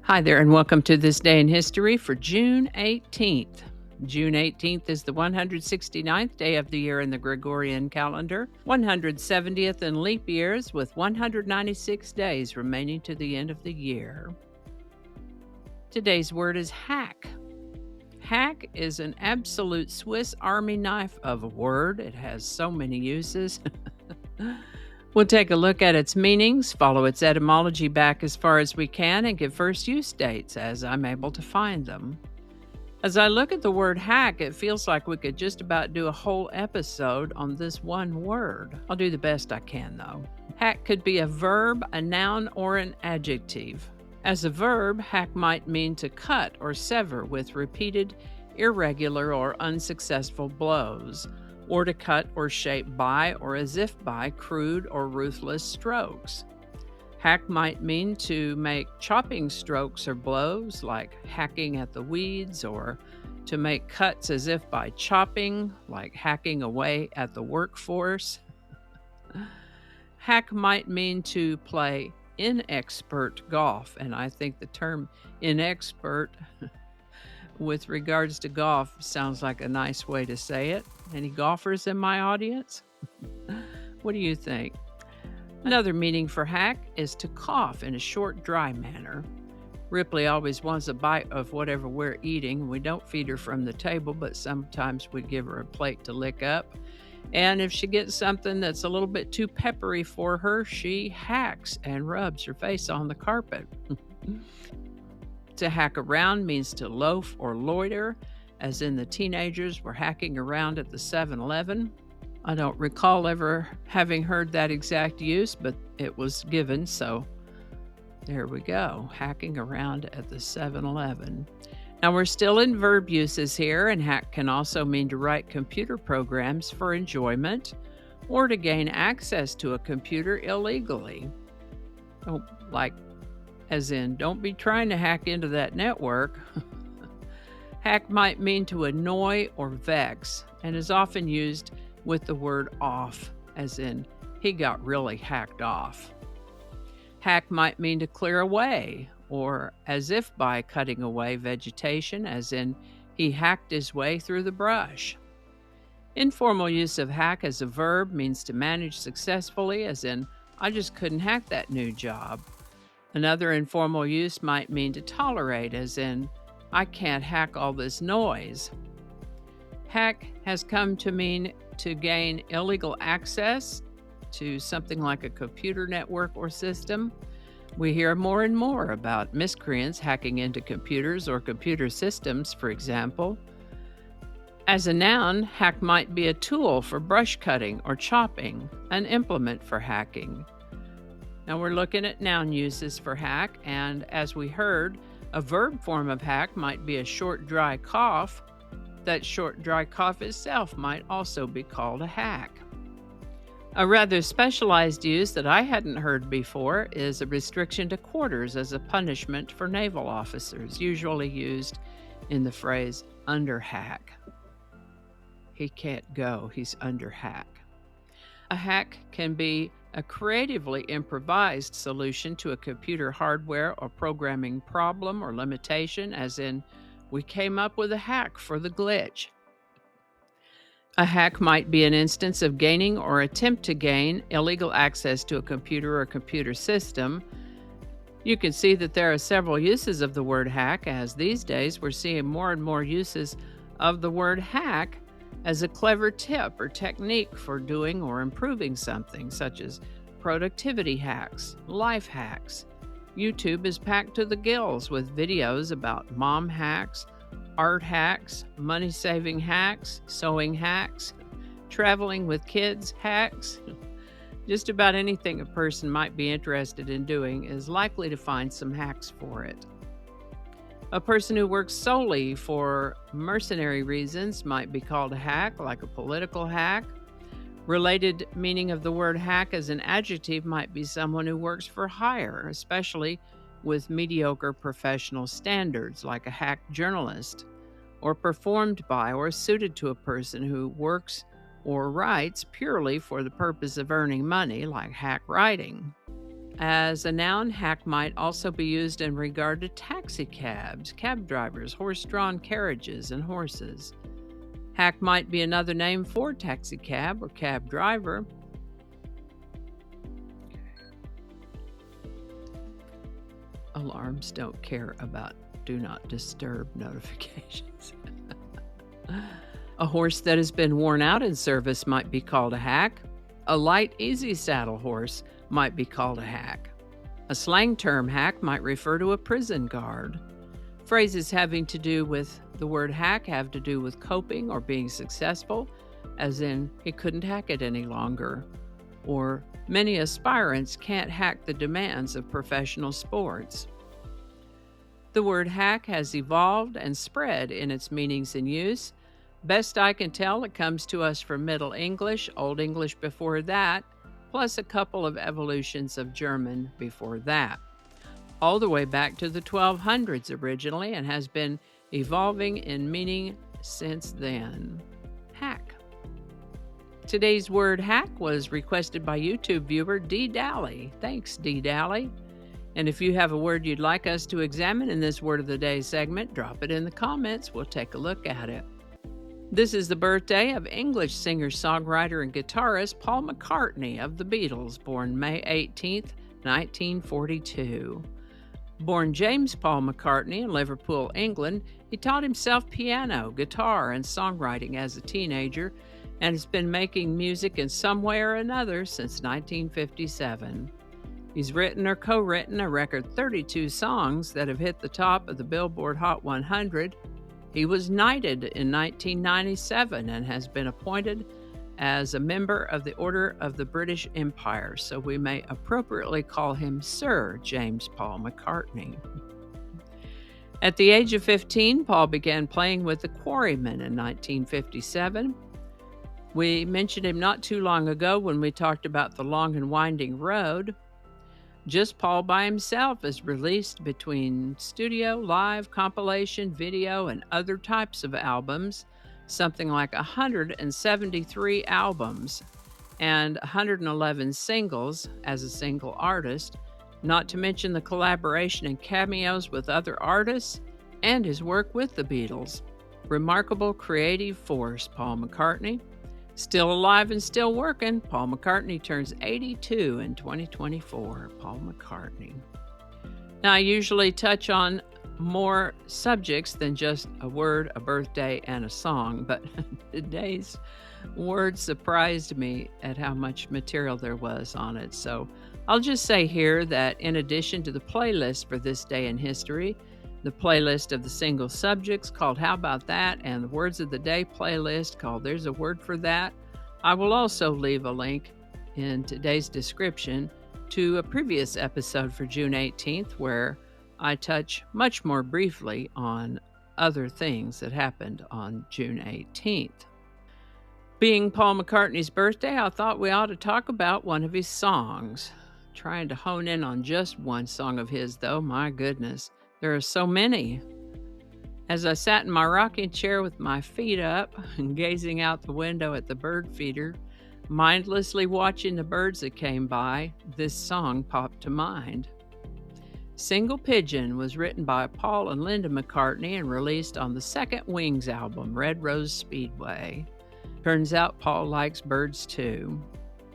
Hi there, and welcome to this day in history for June 18th. June 18th is the 169th day of the year in the Gregorian calendar, 170th in leap years, with 196 days remaining to the end of the year. Today's word is hack. Hack is an absolute Swiss Army knife of a word. It has so many uses. We'll take a look at its meanings, follow its etymology back as far as we can, and give first use dates as I'm able to find them. As I look at the word hack, it feels like we could just about do a whole episode on this one word. I'll do the best I can, though. Hack could be a verb, a noun, or an adjective. As a verb, hack might mean to cut or sever with repeated, irregular, or unsuccessful blows, or to cut or shape by or as if by crude or ruthless strokes. Hack might mean to make chopping strokes or blows, like hacking at the weeds, or to make cuts as if by chopping, like hacking away at the workforce. Hack might mean to play inexpert golf, and I think the term inexpert with regards to golf sounds like a nice way to say it. Any golfers in my audience? What do you think? Another meaning for hack is to cough in a short, dry manner. Ripley always wants a bite of whatever we're eating. We don't feed her from the table, but sometimes we give her a plate to lick up. And if she gets something that's a little bit too peppery for her, she hacks and rubs her face on the carpet. To hack around means to loaf or loiter, as in the teenagers were hacking around at the 7-Eleven. I don't recall ever having heard that exact use, but it was given, so there we go, hacking around at the 7-Eleven. Now we're still in verb uses here, and hack can also mean to write computer programs for enjoyment or to gain access to a computer illegally. Oh, like as in, don't be trying to hack into that network. Hack might mean to annoy or vex, and is often used with the word off, as in, he got really hacked off. Hack might mean to clear away, or as if by cutting away vegetation, as in, he hacked his way through the brush. Informal use of hack as a verb means to manage successfully, as in, I just couldn't hack that new job. Another informal use might mean to tolerate, as in, I can't hack all this noise. Hack has come to mean to gain illegal access to something like a computer network or system. We hear more and more about miscreants hacking into computers or computer systems, for example. As a noun, hack might be a tool for brush cutting or chopping, an implement for hacking. Now we're looking at noun uses for hack, and as we heard, a verb form of hack might be a short, dry cough. That short, dry cough itself might also be called a hack. A rather specialized use that I hadn't heard before is a restriction to quarters as a punishment for naval officers, usually used in the phrase under hack. He can't go, he's under hack. A hack can be a creatively improvised solution to a computer hardware or programming problem or limitation, as in, we came up with a hack for the glitch. A hack might be an instance of gaining or attempt to gain illegal access to a computer or computer system. You can see that there are several uses of the word hack, as these days we're seeing more and more uses of the word hack as a clever tip or technique for doing or improving something, such as productivity hacks, life hacks. YouTube is packed to the gills with videos about mom hacks, art hacks, money-saving hacks, sewing hacks, traveling with kids hacks. Just about anything a person might be interested in doing is likely to find some hacks for it. A person who works solely for mercenary reasons might be called a hack, like a political hack. Related meaning of the word hack as an adjective might be someone who works for hire, especially with mediocre professional standards, like a hack journalist, or performed by or suited to a person who works or writes purely for the purpose of earning money, like hack writing. As a noun, hack might also be used in regard to taxi cabs, cab drivers, horse-drawn carriages, and horses. Hack might be another name for taxi cab or cab driver. Alarms don't care about do not disturb notifications. A horse that has been worn out in service might be called a hack. A light, easy saddle horse might be called a hack. A slang term, hack, might refer to a prison guard. Phrases having to do with the word hack have to do with coping or being successful, as in, he couldn't hack it any longer, or many aspirants can't hack the demands of professional sports. The word hack has evolved and spread in its meanings and use. Best I can tell, it comes to us from Middle English, Old English before that, plus a couple of evolutions of German before that, all the way back to the 1200s originally, and has been evolving in meaning since then. Hack. Today's word hack was requested by YouTube viewer D. Dally. Thanks, D. Dally. And if you have a word you'd like us to examine in this Word of the Day segment, drop it in the comments. We'll take a look at it. This is the birthday of English singer, songwriter, and guitarist Paul McCartney of the Beatles, born May 18, 1942. Born James Paul McCartney in Liverpool, England, he taught himself piano, guitar, and songwriting as a teenager, and has been making music in some way or another since 1957. He's written or co-written a record 32 songs that have hit the top of the Billboard Hot 100. He was knighted in 1997 and has been appointed as a member of the Order of the British Empire, so we may appropriately call him Sir James Paul McCartney. At the age of 15, Paul began playing with the Quarrymen in 1957. We mentioned him not too long ago when we talked about The Long and Winding Road. Just Paul by himself is released between studio, live, compilation, video, and other types of albums, something like 173 albums and 111 singles as a single artist, not to mention the collaboration and cameos with other artists and his work with the Beatles. Remarkable creative force, Paul McCartney. Still alive and still working, Paul McCartney turns 82 in 2024. Paul McCartney. Now, I usually touch on more subjects than just a word, a birthday, and a song, but today's word surprised me at how much material there was on it. So I'll just say here that in addition to the playlist for this day in history, the playlist of the single subjects called How About That, and the Words of the Day playlist called There's a Word for That, I will also leave a link in today's description to a previous episode for June 18th where I touch much more briefly on other things that happened on June 18th. Being Paul McCartney's birthday, I thought we ought to talk about one of his songs. Trying to hone in on just one song of his, though, my goodness. There are so many. As I sat in my rocking chair with my feet up and gazing out the window at the bird feeder, mindlessly watching the birds that came by, this song popped to mind. Single Pigeon was written by Paul and Linda McCartney and released on the second Wings album, Red Rose Speedway. Turns out Paul likes birds too.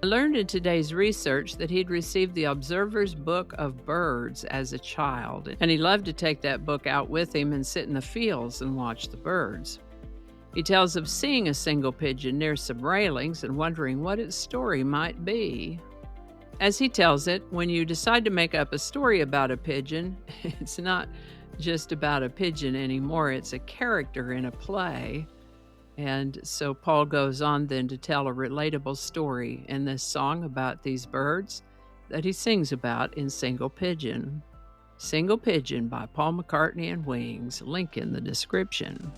I learned in today's research that he'd received the Observer's Book of Birds as a child, and he loved to take that book out with him and sit in the fields and watch the birds. He tells of seeing a single pigeon near some railings and wondering what its story might be. As he tells it, when you decide to make up a story about a pigeon, it's not just about a pigeon anymore, it's a character in a play. And so Paul goes on then to tell a relatable story in this song about these birds that he sings about in Single Pigeon. Single Pigeon by Paul McCartney and Wings. Link in the description.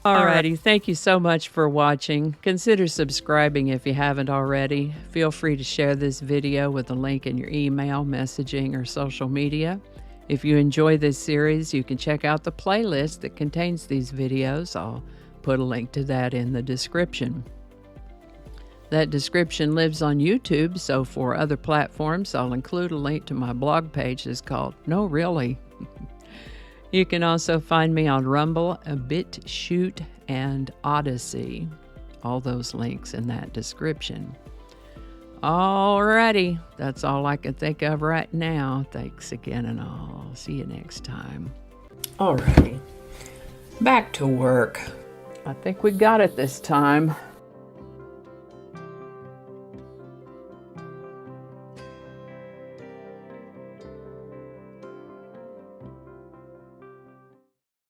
Alrighty, thank you so much for watching. Consider subscribing if you haven't already. Feel free to share this video with a link in your email, messaging, or social media. If you enjoy this series, you can check out the playlist that contains these videos. I'll put a link to that in the description. That description lives on YouTube, so for other platforms, I'll include a link to my blog page that's called No Really. You can also find me on Rumble, BitChute, and Odyssey. All those links in that description. Alrighty, that's all I can think of right now. Thanks again, and I'll see you next time. Alrighty, back to work. I think we got it this time.